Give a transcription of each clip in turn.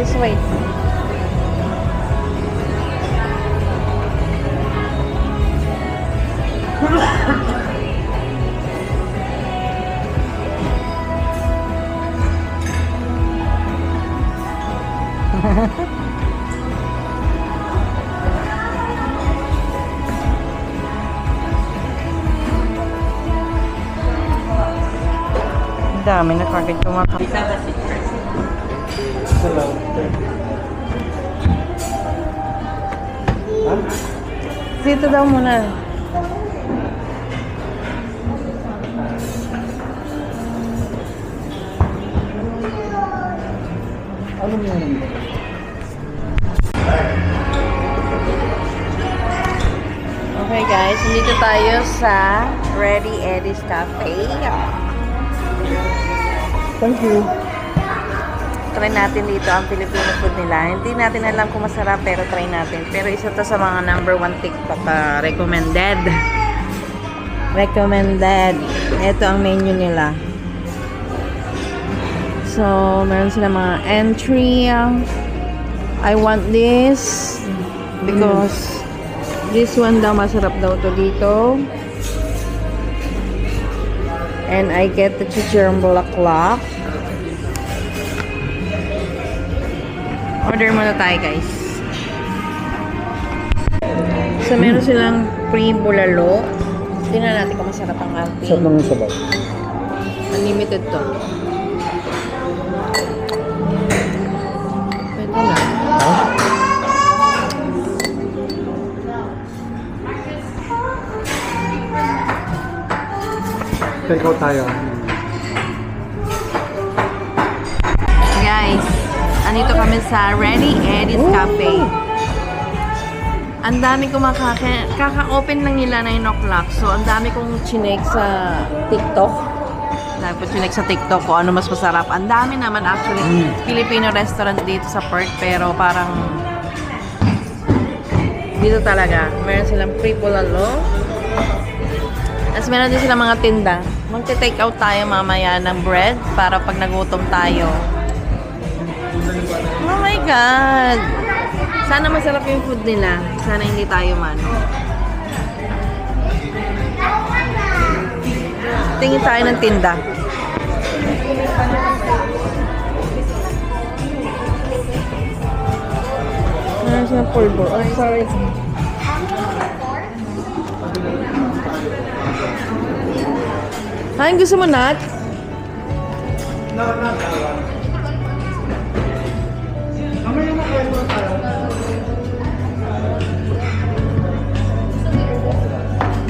This way. Ang dami na kagad kumakapit. Dito daw muna. Ano mo yun? Okay guys, dito tayo sa Ready Eddie's Cafe. Thank you. Try natin dito ang Filipino food nila. Hindi natin alam kung masarap pero try natin. Pero isa to sa mga #1 TikTok recommended. Recommended. Ito ang menu nila. So, meron sila mga entry. I want this because this one daw masarap daw to dito. And I get the chicharon bulaklak. Order muna tayo guys. So meron silang free bulalo. Tingnan natin kung masarap ang ating. Sarap naman sabaw. Unlimited to. Pwede na. Ha? Take out tayo. Guys, andito kami sa Ready Eddie's Cafe. Ang dami ko kaka-open lang nila 9 o'clock. So, ang dami kong chinek sa TikTok. Dami ko chinek sa TikTok kung ano mas masarap. Ang dami naman actually Filipino restaurant dito sa Perth. Pero parang dito talaga. Meron silang free bulalo. Tapos meron din silang mga tinda. Magte-take out tayo mamaya ng bread para pag nagutom tayo. Oh my God! Sana masarap yung food nila. Sana hindi tayo tingin tayo ng tinda. Meron silang pulbo. Oh, sorry. Ay, gusto mo nut?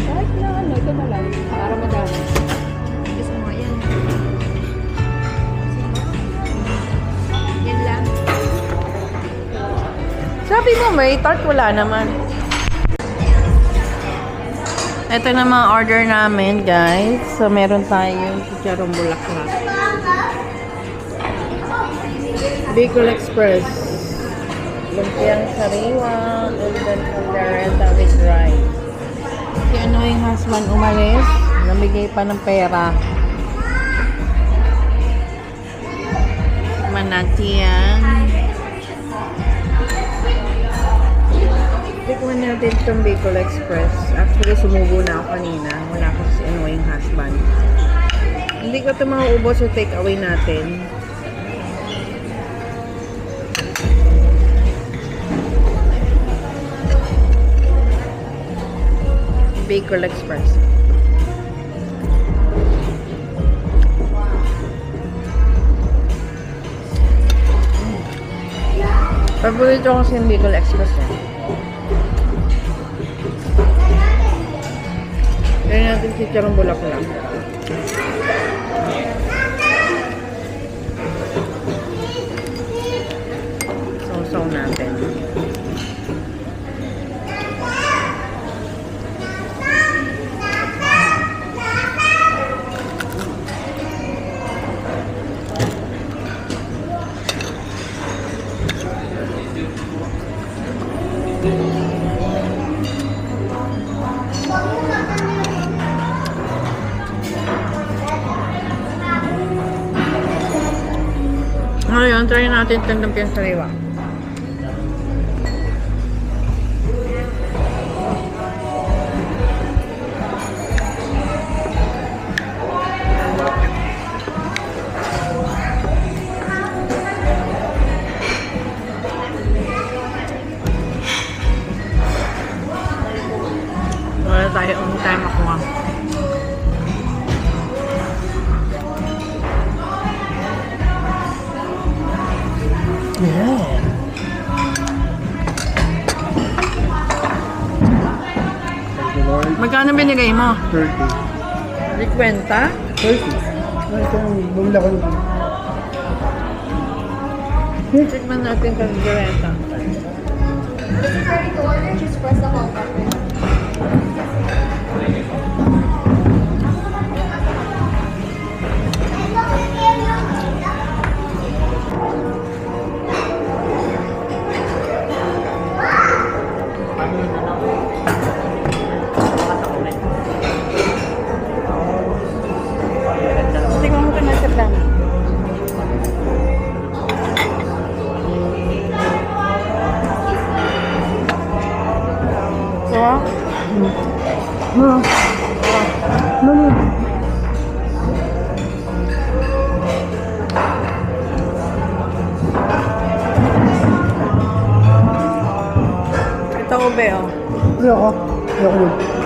Kahit na ano, ito na lang. Para madami. Gusto mo yan. Yan lang. Sabi mo may tart, wala naman. Ito na mga order namin, guys. So, meron tayong chicharon bulaklak. Bicol Express. Lumpiang sariwa. Golden caldereta with rice. Si ano yung husband umalis. Namigay pa ng pera. Manatian. Tikman natin itong Bicol Express. Actually, sumubo na ako kanina. Wala ko si ano yung husband. Hindi ko ito mauubos sa take-away natin. Bicol Express. Paborito ko kasi yung Bicol Express Kaya natin si chicharon bulaklak. Sausaw natin. Ngayon, try natin itong lumpiang sariwa. Wala tayo tayo makuha. Yeah. Thank you, Lord. Magkano binigay mo? 30. 50? 30. Ito yung bumila ko ng... Tikman natin sa Greta. This is ready to order. Just press the home button. Tingnan mo ka na sa plan. So, No. No, no. ito ube oh. Ayoko. Ayoko yun.